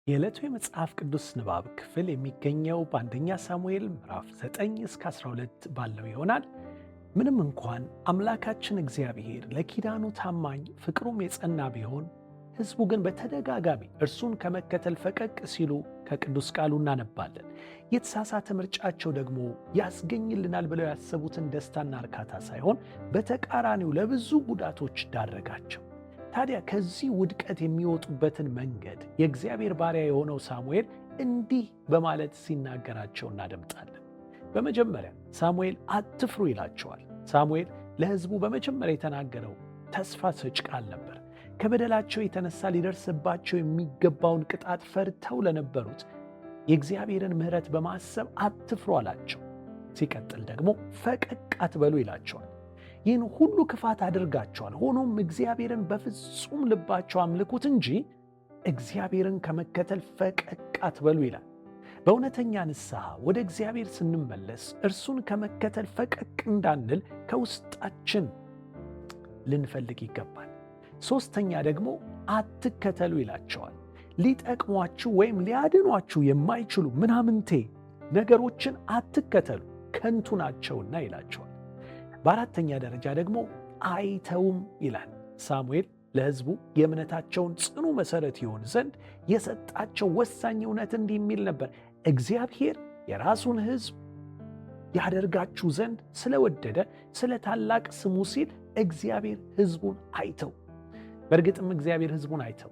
የዕለቱ የመጽሐፍ ቅዱስ ንባብ ክፍል የሚገኘው በአንደኛ ሳሙኤል ምዕራፍ 9 እስከ 12 ባለው ይሆናል። ምንም እንኳን አምላካችን እግዚአብሔር ለኪዳኑ ታማኝ ፍቅሩም የጸና ቢሆን፣ ሕዝቡ ግን በተደጋጋሚ እርሱን ከመከተል ፈቀቅ ሲሉ ከቅዱስ ቃሉ እናነባለን። የተሳሳተ ምርጫቸው ደግሞ ያስገኝልናል ብለው ያሰቡትን ደስታና እርካታ ሳይሆን በተቃራኒው ለብዙ ጉዳቶች ዳረጋቸው። ታዲያ ከዚህ ውድቀት የሚወጡበትን መንገድ የእግዚአብሔር ባሪያ የሆነው ሳሙኤል እንዲህ በማለት ሲናገራቸው እናደምጣለን። በመጀመሪያ ሳሙኤል አትፍሩ ይላቸዋል። ሳሙኤል ለሕዝቡ በመጀመሪያ የተናገረው ተስፋ ሰጭ ቃል ነበር። ከበደላቸው የተነሳ ሊደርስባቸው የሚገባውን ቅጣት ፈርተው ለነበሩት የእግዚአብሔርን ምሕረት በማሰብ አትፍሩ አላቸው። ሲቀጥል ደግሞ ፈቀቅ አትበሉ ይላቸዋል። ይህን ሁሉ ክፋት አድርጋቸዋል፣ ሆኖም እግዚአብሔርን በፍጹም ልባቸው አምልኩት እንጂ እግዚአብሔርን ከመከተል ፈቀቅ አትበሉ ይላል። በእውነተኛ ንስሐ ወደ እግዚአብሔር ስንመለስ እርሱን ከመከተል ፈቀቅ እንዳንል ከውስጣችን ልንፈልግ ይገባል። ሦስተኛ ደግሞ አትከተሉ ይላቸዋል። ሊጠቅሟችሁ ወይም ሊያድኗችሁ የማይችሉ ምናምንቴ ነገሮችን አትከተሉ፣ ከንቱ ናቸውና ይላቸዋል። በአራተኛ ደረጃ ደግሞ አይተውም ይላል። ሳሙኤል ለሕዝቡ የእምነታቸውን ጽኑ መሠረት ይሆን ዘንድ የሰጣቸው ወሳኝ እውነት እንዲህ የሚል ነበር። እግዚአብሔር የራሱን ሕዝብ ያደርጋችሁ ዘንድ ስለወደደ ስለ ታላቅ ስሙ ሲል እግዚአብሔር ሕዝቡን አይተው። በእርግጥም እግዚአብሔር ሕዝቡን አይተው።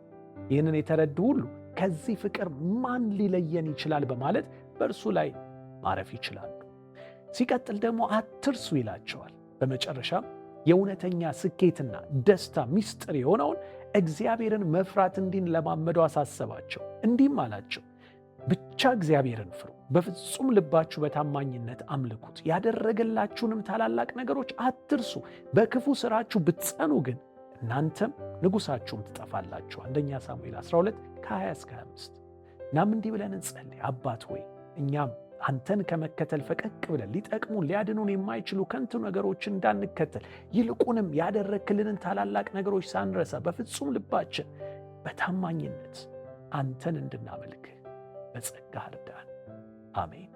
ይህንን የተረዱ ሁሉ ከዚህ ፍቅር ማን ሊለየን ይችላል በማለት በእርሱ ላይ ማረፍ ይችላሉ። ሲቀጥል ደግሞ አትርሱ ይላቸዋል። በመጨረሻም የእውነተኛ ስኬትና ደስታ ምስጢር የሆነውን እግዚአብሔርን መፍራት እንዲለማመዱ አሳሰባቸው። እንዲህም አላቸው፣ ብቻ እግዚአብሔርን ፍሩ፣ በፍጹም ልባችሁ በታማኝነት አምልኩት፣ ያደረገላችሁንም ታላላቅ ነገሮች አትርሱ። በክፉ ሥራችሁ ብትጸኑ ግን እናንተም ንጉሣችሁም ትጠፋላችሁ። አንደኛ ሳሙኤል 12 ከ20 እስከ 25። እናም እንዲህ ብለን እንጸልይ። አባት ሆይ እኛም አንተን ከመከተል ፈቀቅ ብለን ሊጠቅሙን ሊያድኑን የማይችሉ ከንቱ ነገሮችን እንዳንከተል ይልቁንም ያደረክልንን ታላላቅ ነገሮች ሳንረሳ በፍጹም ልባችን በታማኝነት አንተን እንድናመልክህ በጸጋህ እርዳን። አሜን።